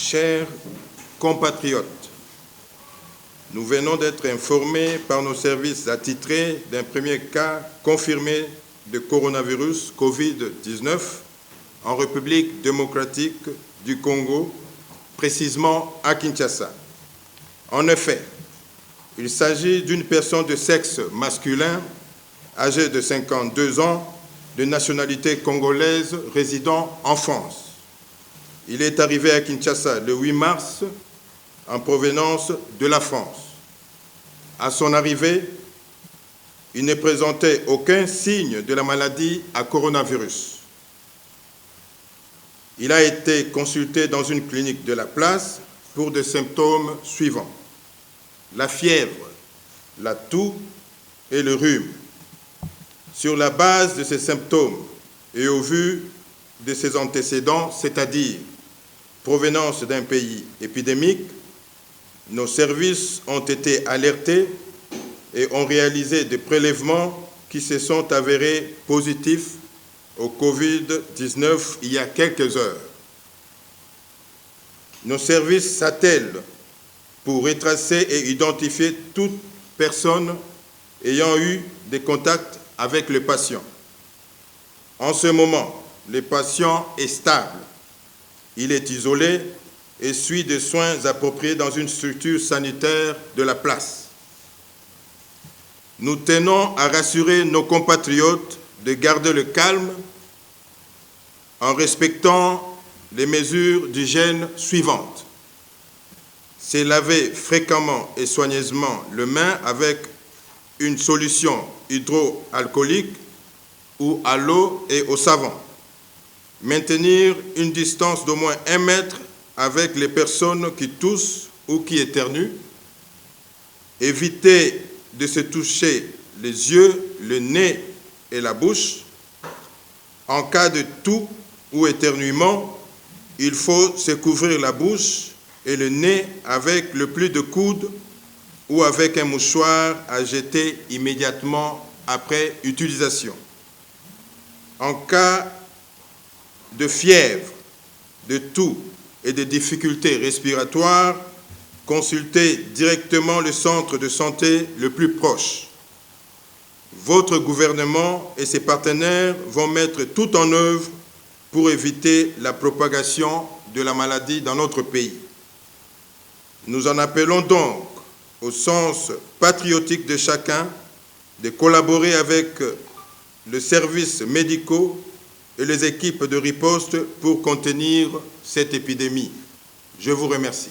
Chers compatriotes, nous venons d'être informés par nos services attitrés d'un premier cas confirmé de coronavirus Covid-19 en République démocratique du Congo, précisément à Kinshasa. En effet, il s'agit d'une personne de sexe masculin, âgée de 52 ans, de nationalité congolaise, résidant en France. Il est arrivé à Kinshasa le 8 mars en provenance de la France. À son arrivée, il ne présentait aucun signe de la maladie à coronavirus. Il a été consulté dans une clinique de la place pour des symptômes suivants: la fièvre, la toux et le rhume. Sur la base de ces symptômes et au vu de ses antécédents, c'est-à-dire provenance d'un pays épidémique, nos services ont été alertés et ont réalisé des prélèvements qui se sont avérés positifs au Covid-19 il y a quelques heures. Nos services s'attellent pour retracer et identifier toute personne ayant eu des contacts avec le patient. En ce moment, le patient est stable. Il est isolé et suit des soins appropriés dans une structure sanitaire de la place. Nous tenons à rassurer nos compatriotes de garder le calme en respectant les mesures d'hygiène suivantes. Se laver fréquemment et soigneusement les mains avec une solution hydroalcoolique ou à l'eau et au savon. Maintenir une distance d'au moins 1 mètre avec les personnes qui toussent ou qui éternuent. Éviter de se toucher les yeux, le nez et la bouche. En cas de toux ou éternuement, il faut se couvrir la bouche et le nez avec le pli de coude ou avec un mouchoir à jeter immédiatement après utilisation. En cas de fièvre, de toux et de difficultés respiratoires, consultez directement le centre de santé le plus proche. Votre gouvernement et ses partenaires vont mettre tout en œuvre pour éviter la propagation de la maladie dans notre pays. Nous en appelons donc au sens patriotique de chacun de collaborer avec les services médicaux et les équipes de riposte pour contenir cette épidémie. Je vous remercie.